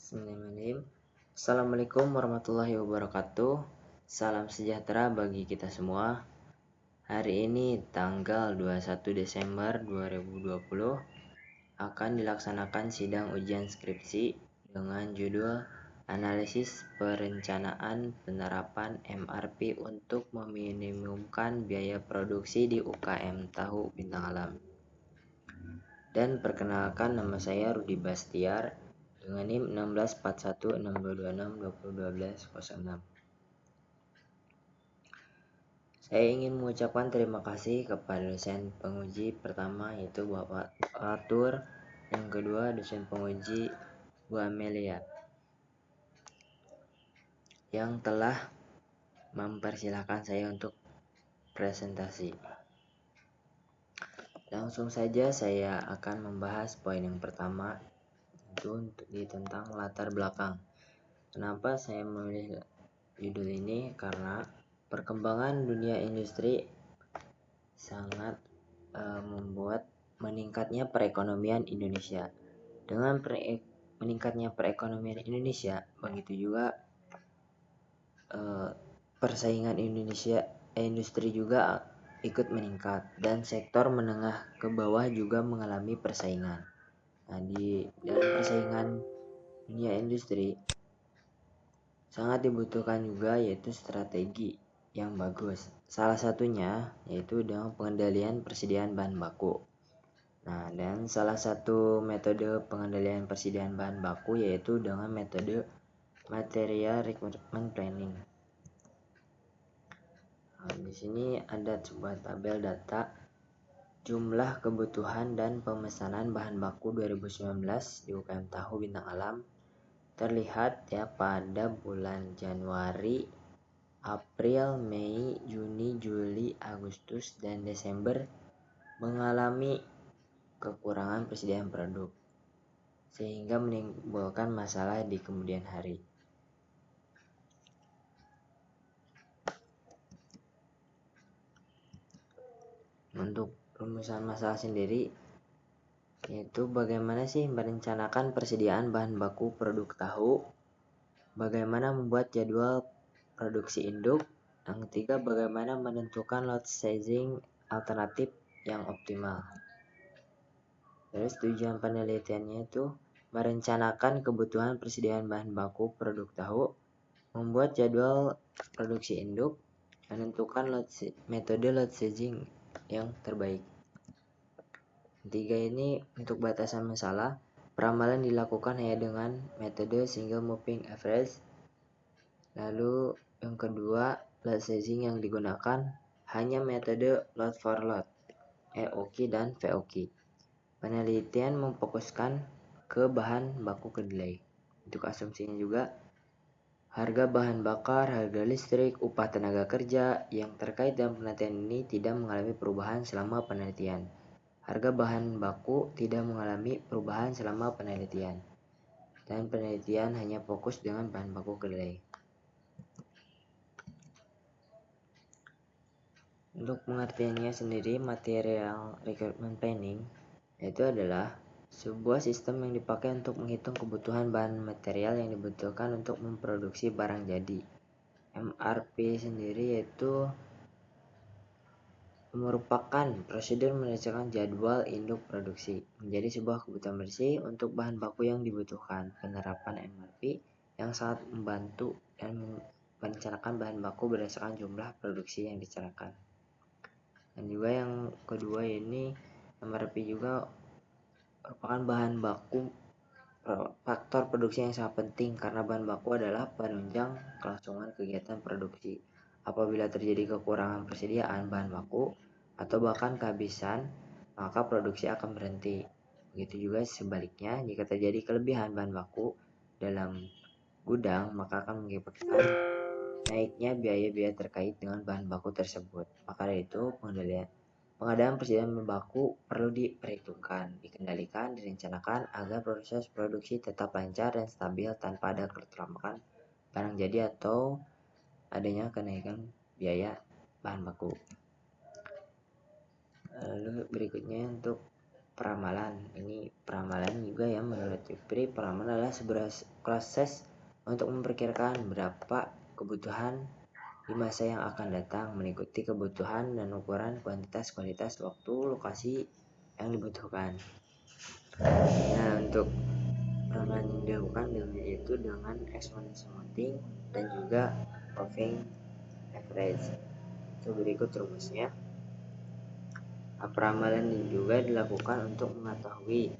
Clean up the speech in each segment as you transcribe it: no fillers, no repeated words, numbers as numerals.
Bismillahirrahmanirrahim. Assalamualaikum warahmatullahi wabarakatuh. Salam sejahtera bagi kita semua. Hari ini tanggal 21 Desember 2020 akan dilaksanakan sidang ujian skripsi dengan judul Analisis Perencanaan Penerapan MRP untuk meminimumkan biaya produksi di UKM Tahu Bintang Alam. Dan perkenalkan, nama saya Rudi Bastiar dengan NIM 16416226201206. Saya ingin mengucapkan terima kasih kepada dosen penguji pertama, yaitu Bapak Atur, yang kedua dosen penguji Bu Amelia, yang telah mempersilahkan saya untuk presentasi. Langsung saja saya akan membahas poin yang pertama, itu tentang latar belakang. Kenapa saya memilih judul ini? Karena perkembangan dunia industri sangat membuat meningkatnya perekonomian Indonesia. Dengan meningkatnya perekonomian Indonesia, begitu juga persaingan industri juga ikut meningkat, dan sektor menengah ke bawah juga mengalami persaingan. Nah, dalam persaingan dunia industri sangat dibutuhkan juga yaitu strategi yang bagus. Salah satunya yaitu dengan pengendalian persediaan bahan baku. Nah, dan salah satu metode pengendalian persediaan bahan baku yaitu dengan metode material requirement planning. Nah, di sini ada sebuah tabel data jumlah kebutuhan dan pemesanan bahan baku 2019 di UKM Tahu Bintang Alam. Terlihat ya pada bulan Januari, April, Mei, Juni, Juli, Agustus, dan Desember mengalami kekurangan persediaan produk, sehingga menimbulkan masalah di kemudian hari. Untuk rumusan masalah sendiri, yaitu bagaimana sih merencanakan persediaan bahan baku produk tahu, bagaimana membuat jadwal produksi induk, yang ketiga bagaimana menentukan lot sizing alternatif yang optimal. Terus tujuan penelitiannya itu merencanakan kebutuhan persediaan bahan baku produk tahu, membuat jadwal produksi induk, menentukan metode lot sizing yang terbaik. Tiga ini untuk batasan masalah, peramalan dilakukan hanya dengan metode single moving average. Lalu yang kedua, lot sizing yang digunakan hanya metode lot for lot, EOQ dan VOQ. Penelitian memfokuskan ke bahan baku kedelai. Untuk asumsinya juga, harga bahan bakar, harga listrik, upah tenaga kerja yang terkait dengan penelitian ini tidak mengalami perubahan selama penelitian. Harga bahan baku tidak mengalami perubahan selama penelitian. Dan penelitian hanya fokus dengan bahan baku kedelai. Untuk pengertiannya sendiri, material requirement planning itu adalah sebuah sistem yang dipakai untuk menghitung kebutuhan bahan material yang dibutuhkan untuk memproduksi barang jadi. MRP sendiri yaitu merupakan prosedur mendasarkan jadwal induk produksi menjadi sebuah kebutuhan bersih untuk bahan baku yang dibutuhkan. Penerapan MRP yang sangat membantu dan merencanakan bahan baku berdasarkan jumlah produksi yang dicerahkan. Dan juga yang kedua ini, MRP juga merupakan bahan baku faktor produksi yang sangat penting karena bahan baku adalah penunjang kelangsungan kegiatan produksi. Apabila terjadi kekurangan persediaan bahan baku atau bahkan kehabisan, maka produksi akan berhenti. Begitu juga sebaliknya, jika terjadi kelebihan bahan baku dalam gudang, maka akan mengakibatkan naiknya biaya-biaya terkait dengan bahan baku tersebut. Maka dari itu, pengadaan persediaan bahan baku perlu diperhitungkan, dikendalikan, direncanakan agar proses produksi tetap lancar dan stabil tanpa ada keterlambatan barang jadi atau adanya kenaikan biaya bahan baku. Lalu berikutnya untuk peramalan. Ini peramalan juga ya, menurut Fipri, peramalan adalah sebuah proses untuk memperkirakan berapa kebutuhan di masa yang akan datang, mengikuti kebutuhan dan ukuran kuantitas, kualitas, waktu, lokasi yang dibutuhkan. Nah, untuk peramalan yang dilakukan yaitu dengan exponential mounting dan juga moving average. Itu berikut rumusnya. Peramalan ini juga dilakukan untuk mengetahui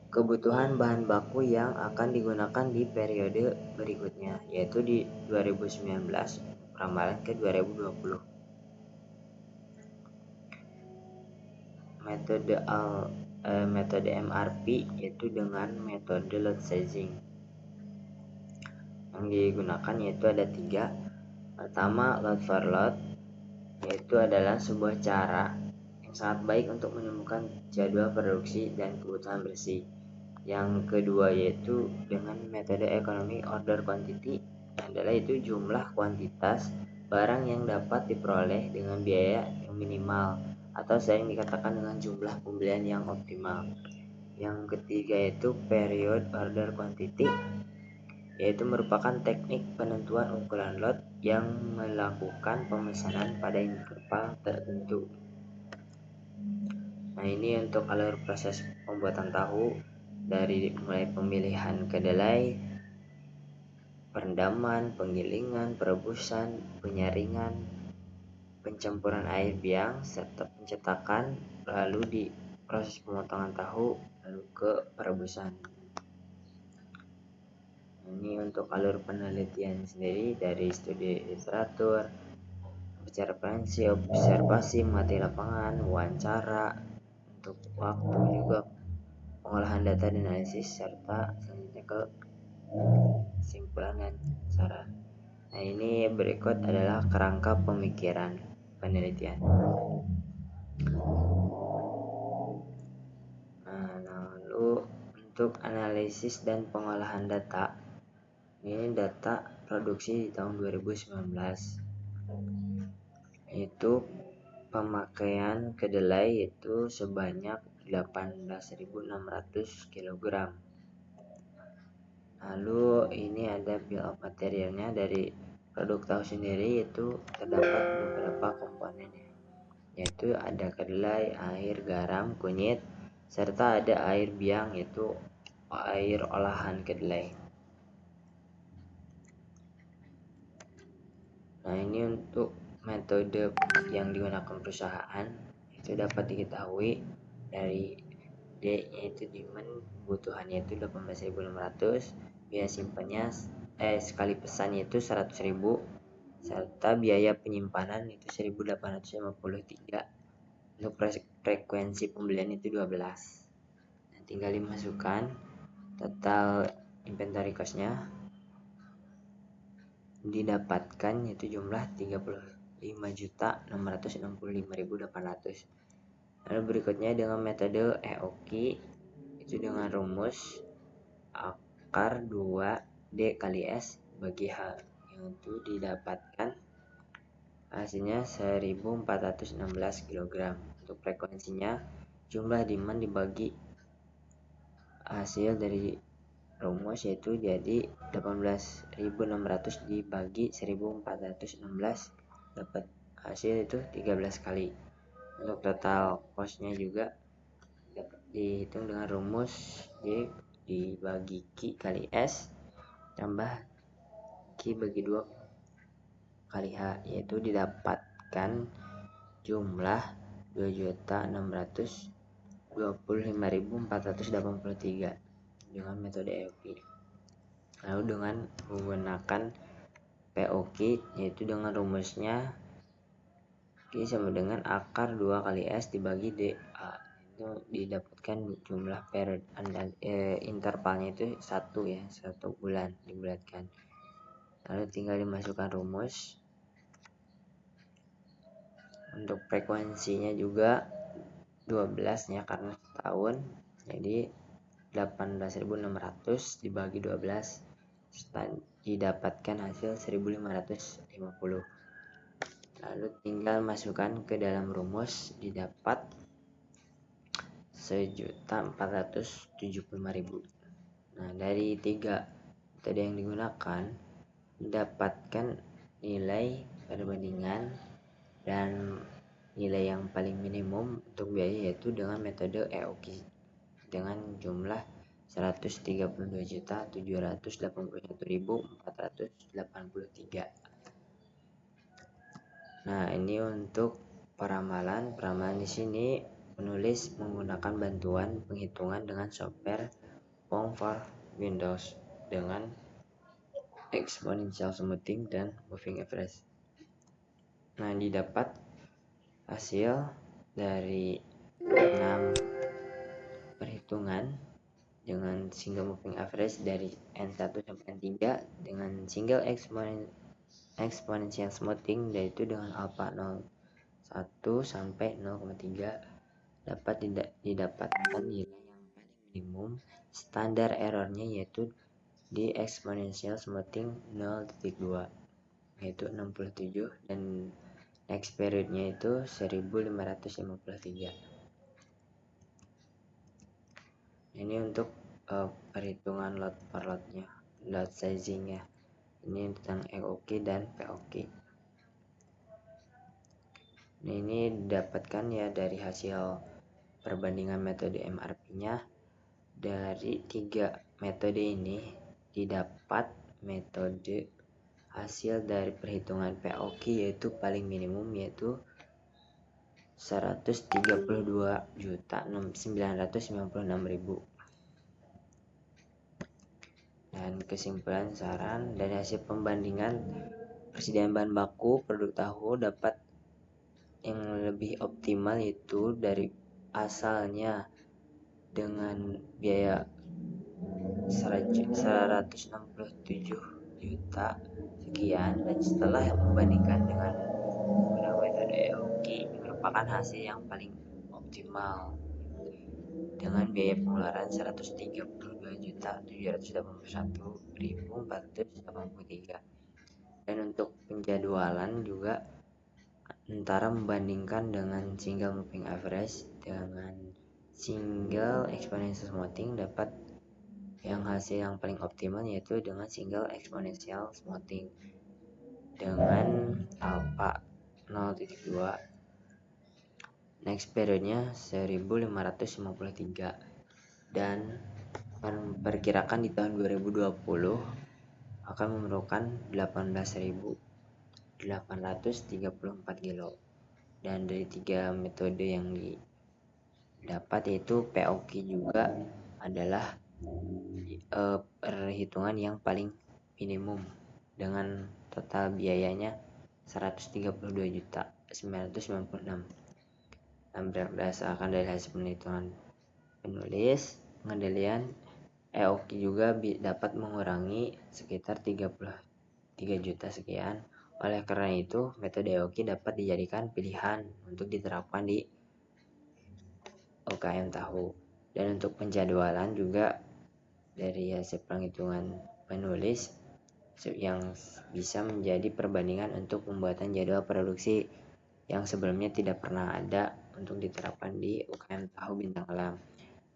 kebutuhan bahan baku yang akan digunakan di periode berikutnya, yaitu di 2019 peramalan ke 2020. Metode MRP yaitu dengan metode load sizing. Yang digunakan yaitu ada 3. Pertama, load for load, yaitu adalah sebuah cara yang sangat baik untuk menemukan jadwal produksi dan kebutuhan bersih. Yang kedua yaitu dengan metode economic order quantity, adalah itu jumlah kuantitas barang yang dapat diperoleh dengan biaya yang minimal atau sering dikatakan dengan jumlah pembelian yang optimal. Yang ketiga yaitu period order quantity, yaitu merupakan teknik penentuan ukuran lot yang melakukan pemesanan pada interval tertentu. Nah, ini untuk alur proses pembuatan tahu dari mulai pemilihan kedelai, perendaman, penggilingan, perebusan, penyaringan, pencampuran air biang, serta pencetakan, lalu di proses pemotongan tahu, lalu ke perebusan. Ini untuk alur penelitian sendiri dari studi literatur, baca referensi, observasi, mengamati lapangan, wawancara, untuk waktu juga pengolahan data dan analisis, serta selanjutnya ke kesimpulan dan saran. Nah, ini berikut adalah kerangka pemikiran penelitian. Nah, lalu untuk analisis dan pengolahan data, ini data produksi di tahun 2019, itu pemakaian kedelai itu sebanyak 18.600 kg. Lalu ini ada bill of materialnya dari produk tahu sendiri, itu terdapat beberapa komponennya, yaitu ada kedelai, air, garam, kunyit, serta ada air biang, yaitu air olahan kedelai. Nah, ini untuk metode yang digunakan perusahaan itu dapat diketahui dari D, yaitu demand, kebutuhannya itu 18.600, biaya simpannya sekali pesan yaitu 100.000, serta biaya penyimpanan itu 1.853. Untuk frekuensi pembelian itu 12. Nah, tinggal dimasukkan total inventory cost-nya, didapatkan yaitu jumlah 35.665.800. Lalu berikutnya dengan metode EOKI, itu dengan rumus akar 2D kali S bagi H, yaitu didapatkan hasilnya 1.416 kg. Untuk frekuensinya jumlah demand dibagi hasil dari rumus, yaitu jadi 18.600 dibagi 1.416, dapat hasil itu 13 kali. Untuk total cost-nya juga dapat dihitung dengan rumus J dibagi Q kali S tambah Q bagi 2 kali H, yaitu didapatkan jumlah 2.625.483 dengan metode EOKI. Lalu dengan menggunakan POQ, yaitu dengan rumusnya Q sama dengan akar 2 kali S dibagi DA, itu didapatkan jumlah intervalnya itu 1 ya, 1 bulan dibulatkan. Lalu tinggal dimasukkan rumus. Untuk frekuensinya juga 12 ya, karena setahun, jadi 18.600 dibagi 12 didapatkan hasil 1.550. Lalu tinggal masukkan ke dalam rumus, didapat 1.475.000. Nah, dari 3 metode yang digunakan didapatkan nilai perbandingan dan nilai yang paling minimum untuk biaya yaitu dengan metode EOKI dengan jumlah 132.781.483. Nah, ini untuk peramalan. Peramalan di sini penulis menggunakan bantuan penghitungan dengan software Form for Windows dengan exponential smoothing dan moving average. Nah, didapat hasil dari 6 perhitungan dengan single moving average dari N1 sampai N3 dengan single exponential smoothing yaitu dengan alpha 0,1 sampai 0,3 dapat didapatkan nilai yang paling minimum. Standar errornya yaitu di exponential smoothing 0.2 yaitu 67 dan next periodnya itu 1553. Ini untuk perhitungan load per loadnya, load sizing ya. Ini tentang EOKI dan POKI. Nah, ini didapatkan ya dari hasil perbandingan metode MRP-nya. Dari 3 metode ini didapat metode hasil dari perhitungan POKI yaitu paling minimum yaitu 132.996.000. Dan kesimpulan saran dari hasil pembandingan persediaan bahan baku produk tahu dapat yang lebih optimal yaitu dari asalnya dengan biaya 167 juta sekian, dan setelah membandingkan dengan menggunakan metode EOKI merupakan hasil yang paling optimal dengan biaya pengeluaran 132.781.483. Dan untuk penjadwalan juga antara membandingkan dengan single moving average dengan single exponential smoothing dapat yang hasil yang paling optimal yaitu dengan single exponential smoothing dengan alpha 0.2 next periodnya 1553 dan perkirakan di tahun 2020 akan memerlukan 18.834 kilo. Dan dari 3 metode yang didapat yaitu POKI juga adalah perhitungan yang paling minimum dengan total biayanya 132.996. Dan berdasarkan dari hasil penelitian penulis, pengendalian EOKI juga dapat mengurangi sekitar 33 juta sekian. Oleh karena itu, metode EOKI dapat dijadikan pilihan untuk diterapkan di UKM tahu. Dan untuk penjadwalan juga dari hasil penghitungan penulis yang bisa menjadi perbandingan untuk pembuatan jadwal produksi yang sebelumnya tidak pernah ada untuk diterapkan di UKM tahu Bintang Alam.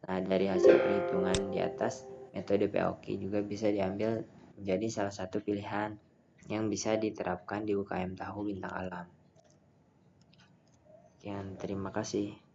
Nah, dari hasil perhitungan di atas, metode POKI juga bisa diambil menjadi salah satu pilihan yang bisa diterapkan di UKM tahu Bintang Alam. Sekian, terima kasih.